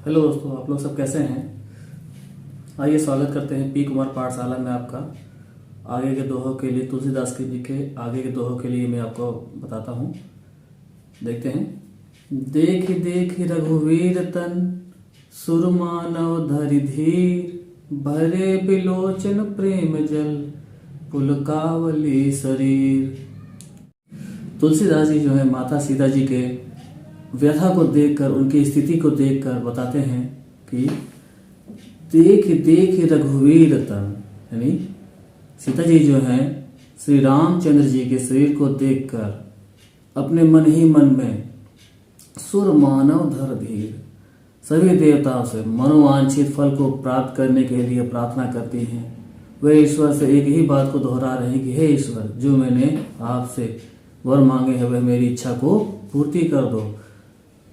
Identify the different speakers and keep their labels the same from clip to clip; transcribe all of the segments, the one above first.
Speaker 1: Hello दोस्तों, आप लोग सब कैसे हैं। आइए स्वागत करते हैं पी कुमार पाठशाला में आपका। आगे के दोहों के लिए तुलसीदास जी के आगे के दोहों के लिए मैं आपको बताता हूँ। देखते हैं। देख देख रघुवीर तन सुरमानव धरि धीर भरे बिलोचन प्रेम जल पुलकावली शरीर। तुलसीदास जी जो है माता सीता जी के व्यथा को देखकर, उनकी स्थिति को देखकर बताते हैं कि देख देख रघुवीर तन, यानी सीता जी जो हैं श्री रामचंद्र जी के शरीर को देखकर अपने मन ही मन में सुर मानव धर धीर सभी देवताओं से मनोवांछित फल को प्राप्त करने के लिए प्रार्थना करती हैं। वे ईश्वर से एक ही बात को दोहरा रहे हैं कि हे ईश्वर, जो मैंने आपसे वर मांगे हैं वह मेरी इच्छा को पूर्ति कर दो।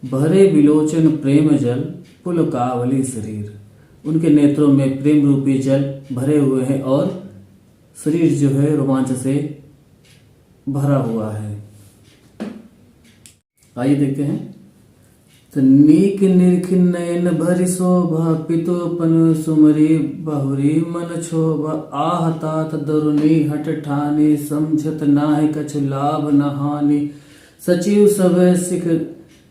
Speaker 1: भरे बिलोचन प्रेम जल पुलकावली शरीर, उनके नेत्रों में प्रेम रूपी जल भरे हुए हैं और शरीर जो है रोमांच से भरा हुआ है। आइए देखते हैं। तो नीक निरख नयन भरि शोभा पितोपन सुमरी बहुरी मन क्षोभा आह तात दरुनी हट ठानी समझत नाहि कछु लाभ न हानि सचिव सब सिख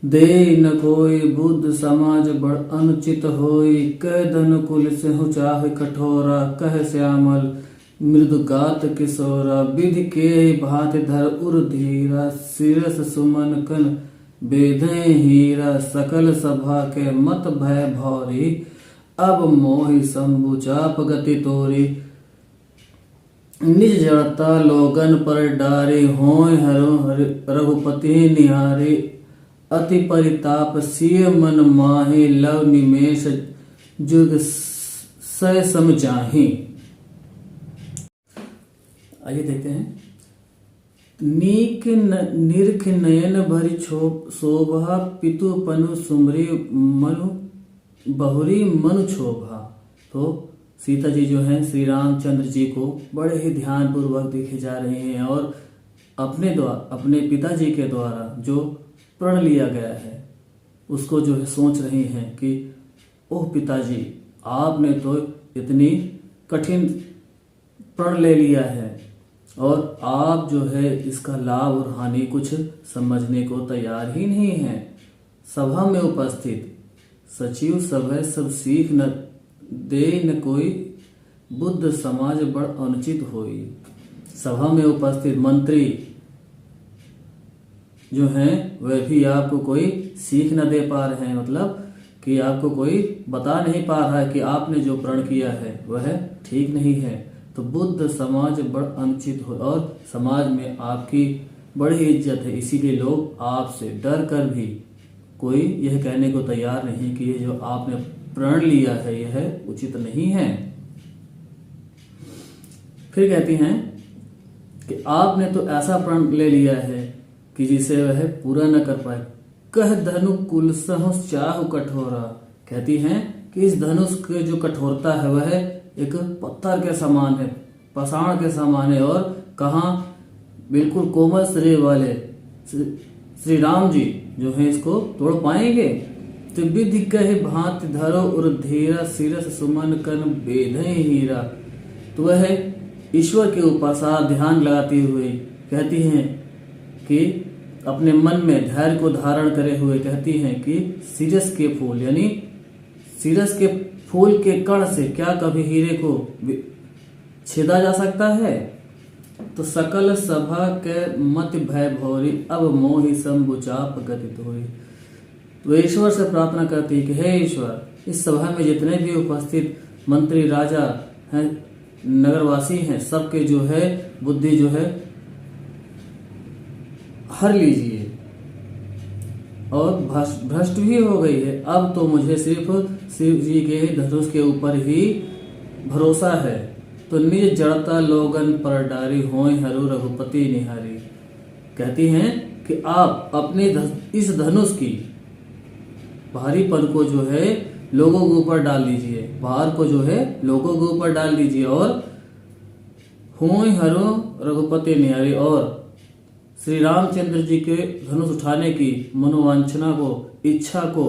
Speaker 1: दे न कोई बुद्ध समाज बड़ अनुचित होई कह धन कुल सिंह चाह कठोरा कह श्यामल मृदुगात किशोरा विधि के भात धर उर धीरा सिरस सुमन कन बेधे हीरा सकल सभा के मत भय भौरी अब मोहि शंभु चाप गति तोरी निज जड़ता लोगन पर डारे होय हरो रघुपति निहारे अति परिताप सिय मन माहे लव निमेष जुग सय सम चाही। आइए देखते हैं। नीक निरख नयन भरि शोभा पितु पनु सुमरी मनु बहुरी मनु क्षोभा। तो सीता जी जो हैं श्री रामचंद्र जी को बड़े ही ध्यान पूर्वक देखे जा रहे हैं और अपने पिताजी के द्वारा जो प्रण लिया गया है उसको जो है सोच रही हैं कि ओह पिताजी, आपने तो इतनी कठिन प्रण ले लिया है और आप जो है इसका लाभ और हानि कुछ समझने को तैयार ही नहीं है। सभा में उपस्थित सचिव सभय सब सीख न दे न कोई बुद्ध समाज बड़ अनुचित होई। सभा में उपस्थित मंत्री जो हैं वह भी आपको कोई सीख न दे पा रहे हैं, मतलब कि आपको कोई बता नहीं पा रहा है कि आपने जो प्रण किया है वह ठीक नहीं है। तो बुद्ध समाज बड़ अनुचित हो और समाज में आपकी बड़ी इज्जत है, इसीलिए लोग आपसे डर कर भी कोई यह कहने को तैयार नहीं कि ये जो आपने प्रण लिया है यह उचित नहीं है। फिर कहती हैं कि आपने तो ऐसा प्रण ले लिया है कि जिसे वह पूरा न कर पाए। कह धनु कुल सहु चाहु कठोरा, कहती हैं कि इस धनुष की जो कठोरता है वह एक पत्थर के समान है, पाषाण के समान है और कहाँ बिल्कुल कोमल शरीर वाले श्री राम जी जो है इसको तोड़ पाएंगे। तो विधि कहे भांति धरो उर धीरा सिरस सुमन कन बेधे हीरा। तो वह ईश्वर के ऊपर सारा ध्यान लगाती हुई कहती हैं कि अपने मन में धैर्य को धारण करे हुए कहती हैं कि सिरस के फूल, यानी सिरस के फूल के कण से क्या कभी हीरे को छेदा जा सकता है। तो सकल सभा के मत भय भौरी अब मोहि शंभु चाप गति तोरी। तो ईश्वर से प्रार्थना करती है कि हे ईश्वर, इस सभा में जितने भी उपस्थित मंत्री राजा हैं, नगरवासी हैं, सबके जो है बुद्धि जो है हर लीजिए और भ्रष्ट भी हो गई है। अब तो मुझे सिर्फ शिव जी के धनुष के ऊपर ही भरोसा है। तो निज जड़ता लोगन पर डारी होय हरु रघुपति निहारी, कहती हैं कि आप अपने इस धनुष की भारीपन को जो है लोगों के ऊपर डाल दीजिए, भार को जो है लोगों के ऊपर डाल दीजिए और होय हरु रघुपति निहारी, और श्री रामचंद्र जी के धनुष उठाने की मनोवांछना को, इच्छा को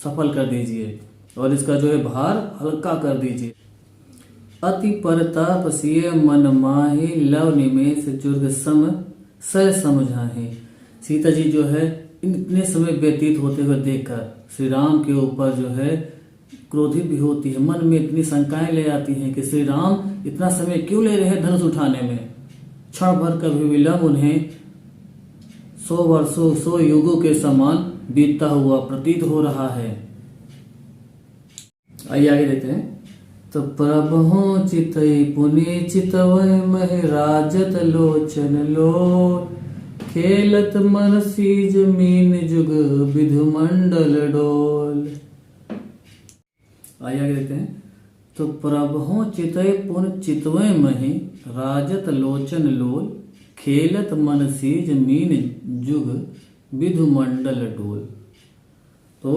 Speaker 1: सफल कर दीजिए और इसका जो है भार हल्का कर दीजिए। अति परताप सिय मन माहे, लव निमेष जुर्ग सम सह समझाहे। सीता जी जो है इतने समय व्यतीत होते हुए देखकर श्री राम के ऊपर जो है क्रोधित भी होती है, मन में इतनी शंकाएं ले आती हैं कि श्री राम इतना समय क्यों ले रहे हैं धनुष उठाने में। क्षण भर का भी विलंब उन्हें 100 वर्षों 100 युगों के समान बीतता हुआ प्रतीत हो रहा है। आइए आगे देखते हैं। तो प्रभु चितई पुनि चितवय मह, राजत लोचन लो, खेलत मन सीज मीन जुग विधु मंडल डोल। आइए आगे देखते हैं। तो प्रभु चितय पुन चितवय महि, राजत लोचन लोल, खेलत मन सीज मीन जुग विधु मंडल डोल। तो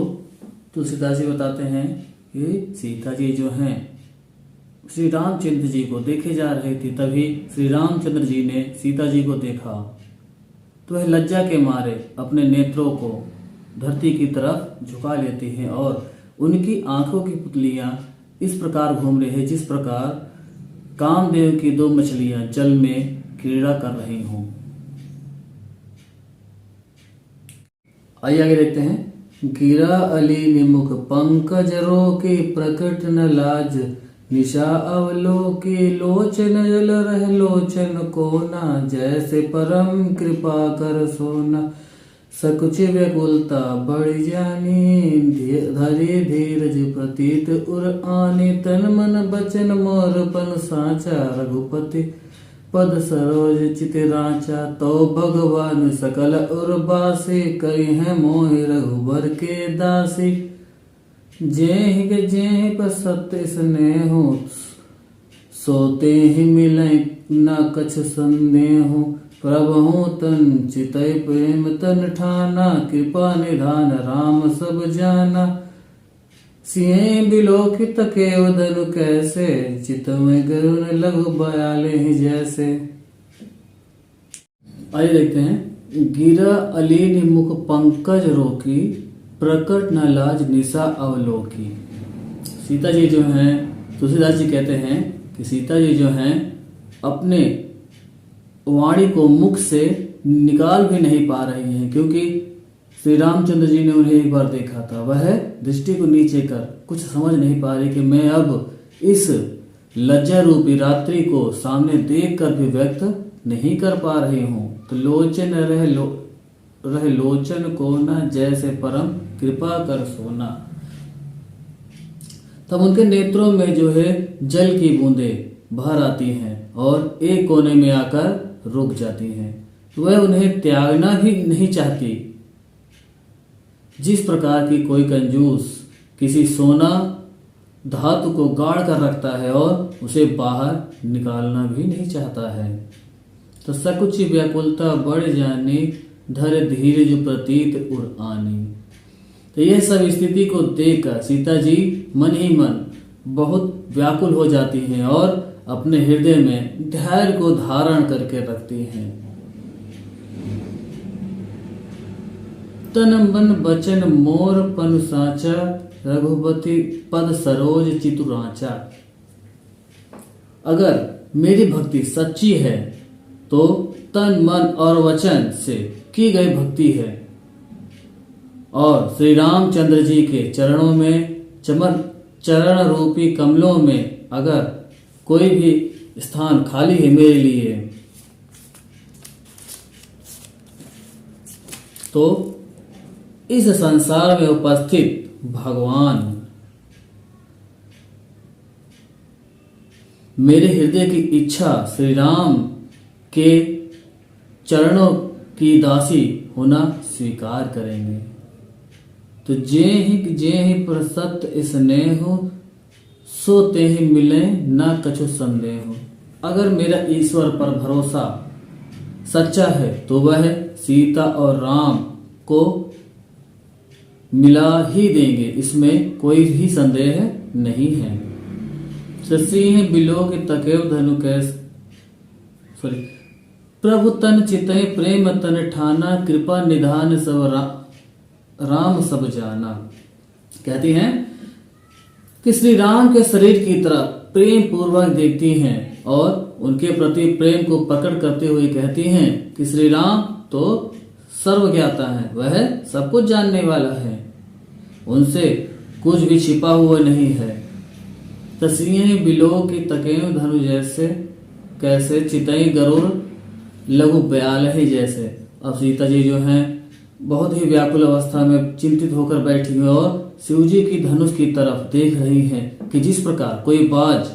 Speaker 1: तुलसीदास जी बताते हैं कि सीता जी जो हैं श्री रामचंद्र जी को देखे जा रहे थे, तभी श्री रामचंद्र जी ने सीता जी को देखा तो वह लज्जा के मारे अपने नेत्रों को धरती की तरफ झुका लेती हैं और उनकी आंखों की पुतलियां इस प्रकार घूम रही है जिस प्रकार कामदेव की 2 मछलियां जल में क्रीड़ा कर रही हों। आइए आगे देखते हैं। गिरा अली निमुख पंकज रोके, प्रकट न लाज निशा अवलोके, लोचन जल रह लोचन कोना, जैसे परम कृपा कर सोना, सकुच व्याकुलता बढ़ जानी, धरे धीरज प्रतीत उर आने, तन मन बचन मोर पन साचा, रघुपति पद सरोज चित रांचा, तो भगवान सकल उर बासे, करी है मोह रघुबर के दासी, जेहि पर सत्य स्नेह, सोते ही मिले न कछ संदेह, प्रभु तन चितय प्रेम तन ठाना, कृपा निधान राम सब जाना, सिंह बिलोकित केव धनु कैसे, चितमय गरुण लघु बयाले ही जैसे। आइए देखते हैं। गिरा अलीन मुख पंकज रोकी, प्रकट न लाज निशा अवलोकी। सीता जी जो हैं, तुलसीदास जी कहते हैं कि सीता जी जो हैं अपने वाणी को मुख से निकाल भी नहीं पा रही हैं, क्योंकि श्री रामचंद्र जी ने उन्हें एक बार देखा था। वह दृष्टि को नीचे कर कुछ समझ नहीं पा रही कि मैं अब इस लज्जा रूपी रात्रि को सामने देख कर भी व्यक्त नहीं कर पा रही हूँ। तो लोचन रह लोचन को न, जैसे परम कृपा कर सोना। तब उनके नेत्रों में जो है जल की बूंदें भर आती हैं और एक कोने में आकर रुक जाती हैं। वह उन्हें त्यागना भी नहीं चाहती। जिस प्रकार की कोई कंजूस किसी सोना धातु को गाड़ कर रखता है और उसे बाहर निकालना भी नहीं चाहता है। तो सकुच व्याकुलता बढ़ जाने, धर धीरज प्रतीत उर आनी। तो यह सब स्थिति को देखकर सीता जी मन ही मन बहुत व्याकुल हो जाती हैं और अपने हृदय में धैर्य को धारण करके रखती हैं। तन मन बचन मोर पन साचा, रघुपति पद सरोज चितुराचा। अगर मेरी भक्ति सच्ची है तो तन मन और वचन से की गई भक्ति है और श्री रामचंद्र जी के चरणों में चरण रूपी कमलों में अगर कोई भी स्थान खाली है मेरे लिए तो इस संसार में उपस्थित भगवान मेरे हृदय की इच्छा श्री राम के चरणों की दासी होना स्वीकार करेंगे। तो जे ही पर सत्य स्नेह सो ते ही मिले न कछु संदेह। अगर मेरा ईश्वर पर भरोसा सच्चा है तो वह सीता और राम को मिला ही देंगे, इसमें कोई भी संदेह नहीं है। सिंह बिलो के तकेव धनु कैस प्रभु तन चितय प्रेम तन ठाना, कृपा निधान सब राम सब जाना। कहती हैं कि श्री राम के शरीर की तरफ प्रेम पूर्वक देखती हैं और उनके प्रति प्रेम को प्रकट करते हुए कहती हैं कि श्री राम तो सर्वज्ञाता है, वह सब कुछ जानने वाला है, उनसे कुछ भी छिपा हुआ नहीं है। तसिए बिलो की तकेव धनु जैसे, कैसे चितई गरुड़ लघु ब्याल ही जैसे। अब सीता जी जो हैं बहुत ही व्याकुल अवस्था में चिंतित होकर बैठी हुई और शिव जी की धनुष की तरफ देख रही हैं कि जिस प्रकार कोई बाज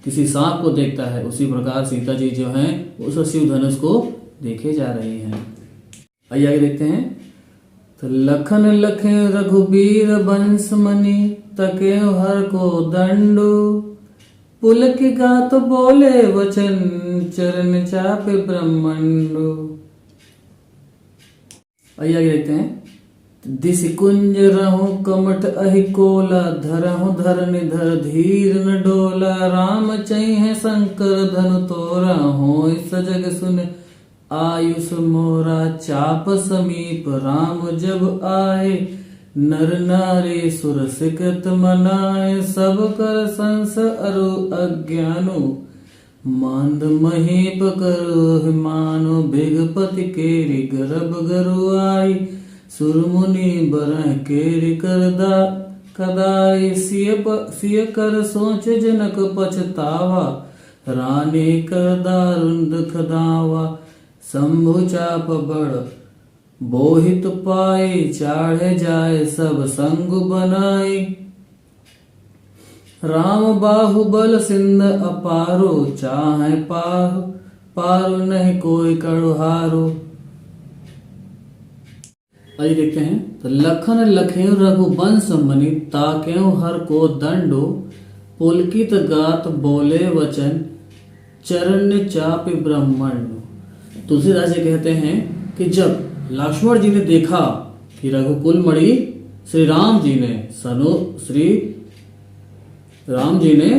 Speaker 1: किसी सांप को देखता है, उसी प्रकार सीता जी जो हैं उस शिव धनुष को देखे जा रही हैं। आइए आगे देखते हैं। तो लखन लखे रघुबीर बंस मणि, तके हर को दंडो, पुलक गात बोले वचन, चरण चापे ब्रह्मंडो। आइए आगे देखते हैं। दिस कुंज रहूं कमठ अहि कोला, धरहूं धरनि धर धीर न डोला, राम चैहे शंकर धनु तोरा, होय सजग सुन आयुष मोरा, चाप समीप राम जब आए, नर नारी सुर सिकत मनाए, सब कर संस अरु अज्ञानो, मांद महीप करो मानो, बिगपति केरी गर्भ गरु आई, सुरमुनि बरह केरी करदा कदाई, सिय कर सोच जनक पछतावा, रानी कर दारुण दुख दावा, शंभु चाप बड़ बोहित पाई, चाढ़े जाए सब संग बनाई, राम बाहुबल सिंध अपारो, चाहे पारो नहीं कोई कड़ुहारो। आइए देखते हैं। तो लखन लखे रघुवंश मणि, ताक्यों हर को दंडो, पुलकित गात बोले वचन, चरण चापि ब्रह्मंडो। तुलसीदास जी कहते हैं कि जब लक्ष्मण जी ने देखा कि रघुकुल मणि श्री राम जी ने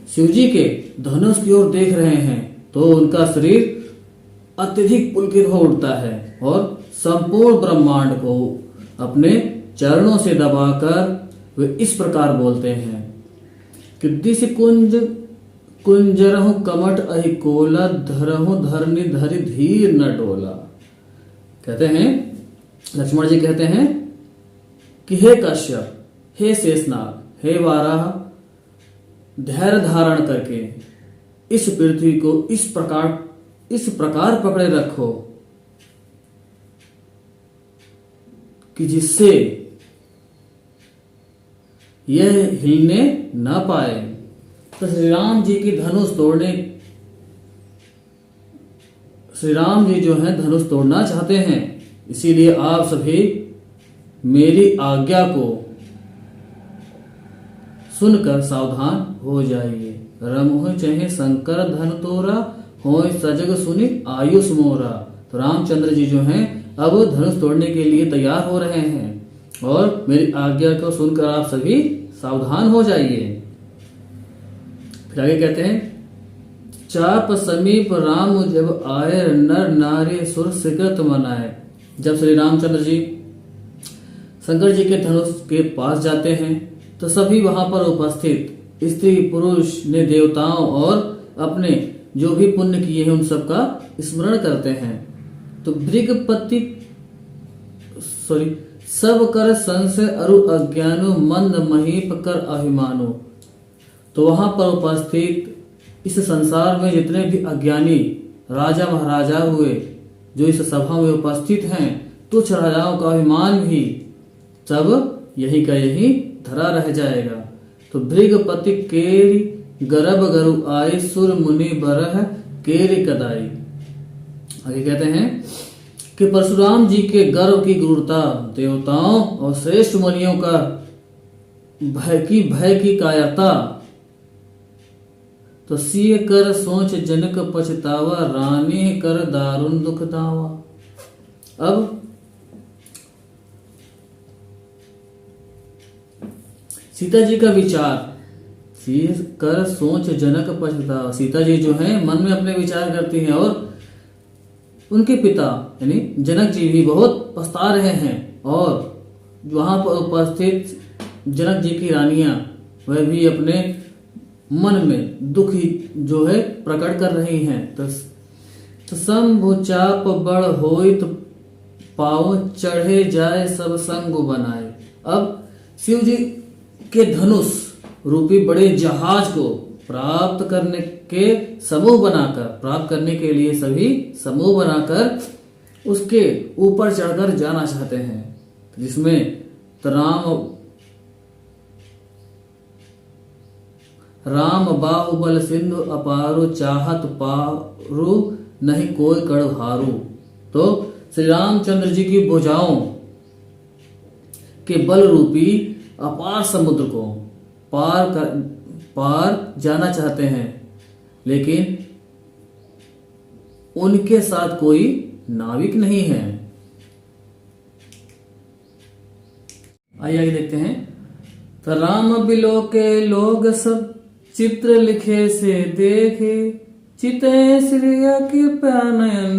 Speaker 1: शिव जी के धनुष की ओर देख रहे हैं, तो उनका शरीर अत्यधिक पुलकित हो उठता है और संपूर्ण ब्रह्मांड को अपने चरणों से दबाकर वे इस प्रकार बोलते हैं कि दिस कुंजरहु कमठ अहि कोला, धरहु धरनि धरि धीर न डोला। कहते हैं, लक्ष्मण जी कहते हैं कि हे कश्यप, हे शेषनाग, हे वाराह, धैर्य धारण करके इस पृथ्वी को इस प्रकार पकड़े रखो कि जिससे यह हिलने न पाए। तो श्री राम जी की धनुष तोड़ने, श्री राम जी जो है धनुष तोड़ना चाहते हैं, इसीलिए आप सभी मेरी आज्ञा को सुनकर सावधान हो जाइए। रमोह चहे शंकर धन तोरा, होय सजग सुनि आयुष मोरा। तो रामचंद्र जी जो हैं अब धनुष तोड़ने के लिए तैयार हो रहे हैं और मेरी आज्ञा को सुनकर आप सभी सावधान हो जाइए। फिर आगे कहते हैं, चाप समीप राम जब आए, नर नारी सुर सिकत मनाए। जब श्री रामचंद्र जी शंकर जी के धनुष के पास जाते हैं तो सभी वहां पर उपस्थित स्त्री पुरुष ने देवताओं और अपने जो भी पुण्य किए हैं उन सब का स्मरण करते हैं। तो भृगपति सब कर संशय अरु अज्ञानो, मंद महीप कर अभिमानो। तो वहां पर उपस्थित इस संसार में जितने भी अज्ञानी राजा महाराजा हुए जो इस सभा में उपस्थित हैं, तुच्छ राजाओं का अभिमान भी सब यही का यही धरा रह जाएगा। तो भृगपति केरी गर्भ गरु आए, सुर मुनि बरह केरी कदाई। आगे कहते हैं कि परशुराम जी के गर्व की क्रूरता, देवताओं और श्रेष्ठ मुनियों का भय की कायरता, तो सिय कर सोच जनक पछतावा, रानी कर दारुण दुख दावा। अब सीता जी का विचार, सिय कर सोच जनक पछतावा। सीता जी जो हैं मन में अपने विचार करती हैं और उनके पिता यानी जनक जी भी बहुत पछता रहे हैं और वहां पर उपस्थित जनक जी की रानियां वह भी अपने मन में दुख ही जो है प्रकट कर रही हैं। तो शंभु चाप बड़ होइत पाँव चढ़े जाए सब संग बनाए। अब शिव जी के धनुष रूपी बड़े जहाज को प्राप्त करने के समूह बनाकर, प्राप्त करने के लिए सभी समूह बनाकर उसके ऊपर चढ़कर जाना चाहते हैं, जिसमें राम बाहुबल सिंधु अपारो चाहत पारु नहीं कोई कड़ हारू। तो श्री रामचंद्र जी की भुजाओं के बल रूपी अपार समुद्र को पार जाना चाहते हैं, लेकिन उनके साथ कोई नाविक नहीं है। आइए आगे देखते हैं। तो राम बिलो के लोग सब चित्र लिखे से देखे, चिते श्रिया के प्यानयन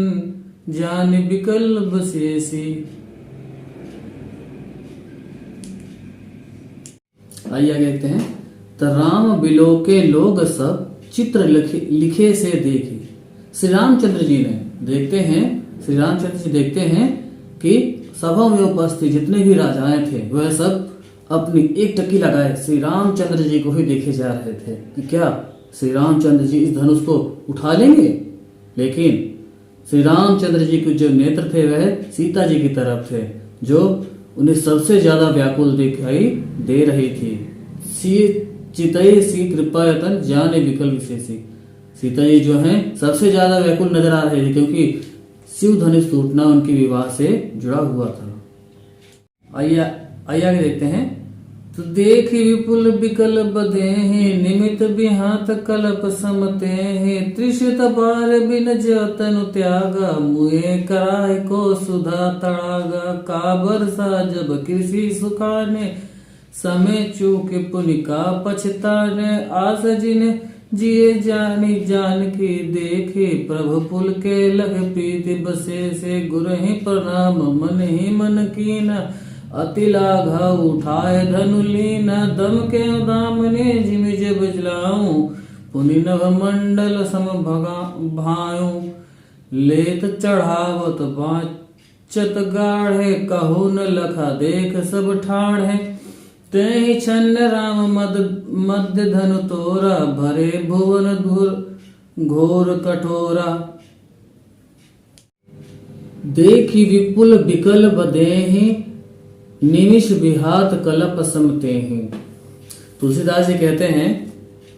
Speaker 1: जान विकल बसेसी। आइए आगे देखते हैं। तो राम बिलो के लोग सब चित्र लिखे से देखे। श्री रामचंद्र जी ने देखते हैं, श्री रामचंद्र जी देखते हैं कि सभा में उपस्थित जितने भी राजाएं थे वह सब अपनी एक टकी लगाए श्री रामचंद्र जी को ही देखे जा रहे थे कि क्या श्री रामचंद्र जी इस धनुष को उठा लेंगे। लेकिन श्री रामचंद्र जी के जो नेत्र थे वह सीता जी की तरफ थे, जो उन्हें सबसे ज्यादा व्याकुल दिखाई दे रही थी। चितई सी कृपा यतन जाने विकल विशेषी। सीता जी जो हैं सबसे ज्यादा व्याकुल नजर आ रहे थे, क्योंकि शिव धनुष टूटना उनके विवाह से जुड़ा हुआ था। आइए आगे देखते हैं। तो देख विपुल विकल बधे हैं, निमित बिहात कल्प समते हैं, त्रिषित बार बिन जतनु त्यागा, मुए कराय को सुधा तड़ागा, का बरसा जब कृषि सुखाने, समय चूक पुनिका पछताने, आस जिने जिए जानी जान की देखे, प्रभु पुल के लग प्रीति बसे से, गुर ही प्रणाम मन ही मन कीना, अति लाघा उठाए धनु लीना, दम के दामने जिम जब जलाऊं, पुनि नभ मंडल सम भाऊं, लेत चढ़ावत बाचत गाढ़े, कहू न लखा देख सब ठाढ़े, ते छन्न राम मध्य धनु तोरा, भरे भुवन धुर घोर कठोरा, देखी विपुल विकल बदेहि, निमिष विहात कलप समते हैं। तुलसीदास जी कहते हैं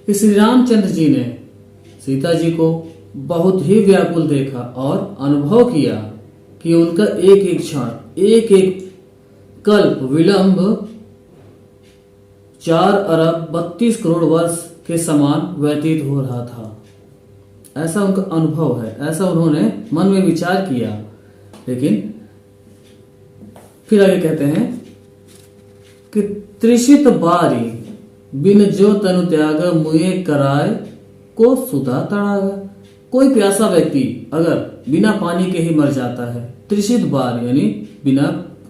Speaker 1: कि श्री रामचंद्र जी ने सीता जी को बहुत ही व्याकुल देखा और अनुभव किया कि उनका एक एक क्षण, एक एक कल्प विलंब 4 अरब 32 करोड़ वर्ष के समान व्यतीत हो रहा था। ऐसा उनका अनुभव है, ऐसा उन्होंने मन में विचार किया। लेकिन फिर आगे कहते हैं कि त्रिषित बारी बिन जो तनु त्याग, मुए कराय को सुधा तड़ागा। कोई प्यासा व्यक्ति अगर बिना पानी के ही मर जाता है, त्रिषित बार यानी बिना,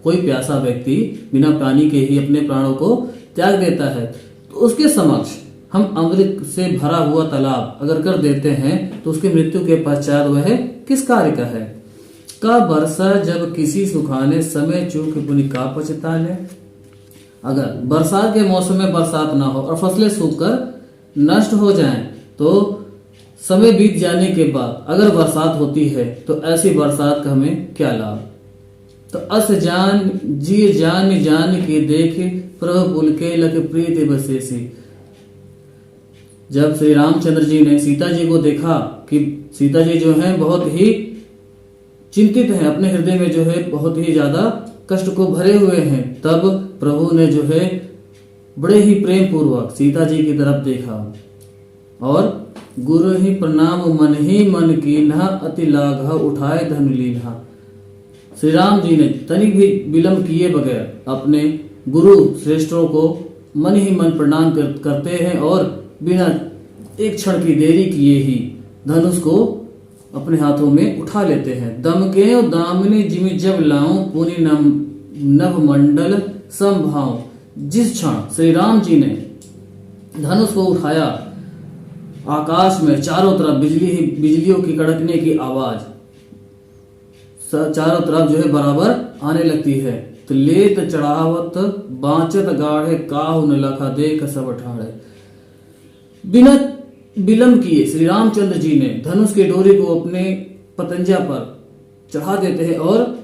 Speaker 1: कोई प्यासा व्यक्ति बिना पानी के ही अपने प्राणों को त्याग देता है, तो उसके समक्ष हम अमृत से भरा हुआ तालाब अगर कर देते हैं तो उसकी मृत्यु के पश्चात वह किस कार्य का है। का वर्षा जब किसी सुखाने, समय चूक पुनि का पछताने। अगर बरसात के मौसम में बरसात ना हो और फसलें सूखकर नष्ट हो जाएं, तो समय बीत जाने के बाद अगर बरसात होती है तो ऐसी बरसात का हमें क्या लाभ। तो अस जान जी जान जान के देखे, प्रभु पुल के लख प्रीति बसेसी। जब श्री रामचंद्र जी ने सीता जी को देखा कि सीता जी जो है बहुत ही चिंतित हैं, अपने हृदय में जो है बहुत ही ज्यादा कष्ट को भरे हुए हैं, तब प्रभु ने जो है बड़े ही प्रेम पूर्वक सीता जी की तरफ देखा और गुरु ही प्रणाम मन ही मन की न अति लाघा, उठाए धन लीना। श्री राम जी ने तनिक भी विलंब किए बगैर अपने गुरु श्रेष्ठों को मन ही मन प्रणाम करते हैं और बिना एक क्षण की देरी किए ही धनुष को अपने हाथों में उठा लेते हैं। दम के दामिनी जिमि जब लाऊं, पुनि नभ मंडल संभाऊं, जिस क्षण श्री राम जी ने धनुष को उठाया, आकाश में चारों तरफ बिजलियों की कड़कने की आवाज चारों तरफ जो है बराबर आने लगती है। तो लेत चढ़ावत बांचत गाढ़े काहु न लखा देख सब ठाड़े। बिना विलंब किए श्री रामचंद्र जी ने धनुष की डोरी को अपने पतंजा पर चढ़ा देते हैं और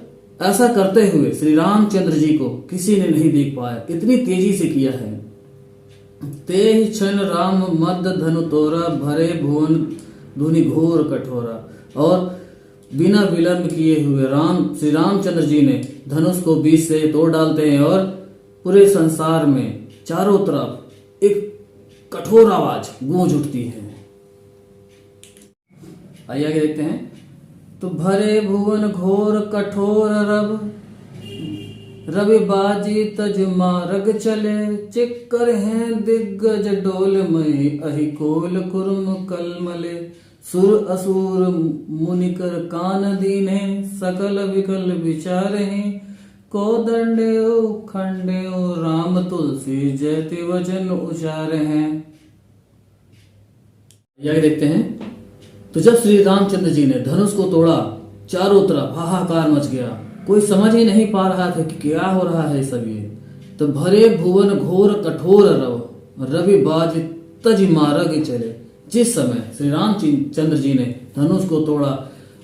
Speaker 1: ऐसा करते हुए श्री रामचंद्र जी को किसी ने नहीं देख पाया, इतनी तेजी से किया है। ते क्षण राम मद धनु तोरा भरे भुवन धुनि घोर कठोरा। और बिना विलंब किए हुए श्री रामचंद्र जी ने धनुष को बीच से तोड़ डालते हैं और पूरे संसार में चारों तरफ एक कठोर आवाज गूंज उठती है। आइए आगे देखते हैं। तो भरे भुवन घोर कठोर रवि बाजी तज मार्ग चले। चिक्कर हैं दिग्गज डोल मई अहि कोल कुर्म कलमले। सुर असुर मुनिकर कान दीने सकल विकल विचारे। को दंडेओ खंडेओ राम तुलसी जयति वचन उचारे हैं। आगे देखते हैं। तो जब श्री रामचंद्र जी ने धनुष को तोड़ा, चारों तरफ हाहाकार मच गया, कोई समझ ही नहीं पा रहा था कि क्या हो रहा है सब ये। तो भरे भुवन घोर कठोर रवि बाज तज मार्ग चले। जिस समय श्री रामचंद्र जी ने धनुष को तोड़ा,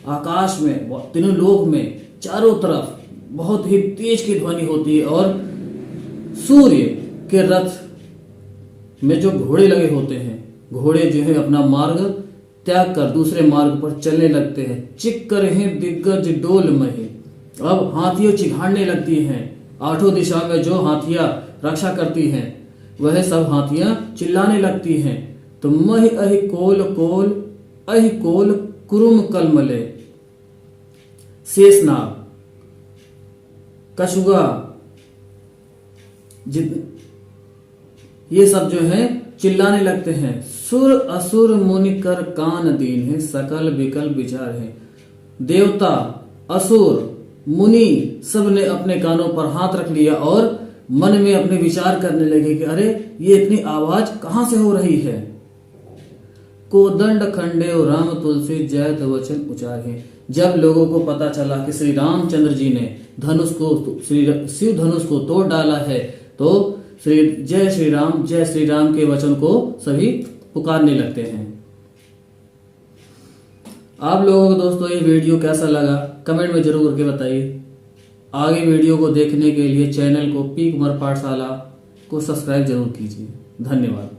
Speaker 1: आकाश में तीनों लोक में चारों तरफ बहुत ही तेज की ध्वनि होती है और सूर्य के रथ में जो घोड़े लगे होते हैं, घोड़े जो है अपना मार्ग त्याग कर दूसरे मार्ग पर चलने लगते हैं। चिक्कर हैं दिग्गज डोल मही। अब हाथियों चिघाड़ने लगती हैं। आठों दिशा में जो हाथियां रक्षा करती हैं वह सब हाथियां चिल्लाने लगती हैं। तो महि अहि कोल कोल अहि कोल कुरुम कलमले। शेषनाग, कछुआ, ये सब जो है चिल्लाने लगते हैं। सुर असुर मुनि कर कान दीन है सकल विकल विचार है। देवता, असुर, मुनि सब ने अपने कानों पर हाथ रख लिया और मन में अपने विचार करने लगे कि अरे ये इतनी आवाज कहां से हो रही है। कोदंड खंडे और राम तुलसी जयत वचन उचारे। जब लोगों को पता चला कि श्री रामचंद्र जी ने शिव धनुष को तोड़ डाला है, तो जय श्री राम के वचन को सभी पुकारने लगते हैं। आप लोगों को दोस्तों ये वीडियो कैसा लगा कमेंट में जरूर करके बताइए। आगे वीडियो को देखने के लिए चैनल को पी कुमार पाठशाला को सब्सक्राइब जरूर कीजिए। धन्यवाद।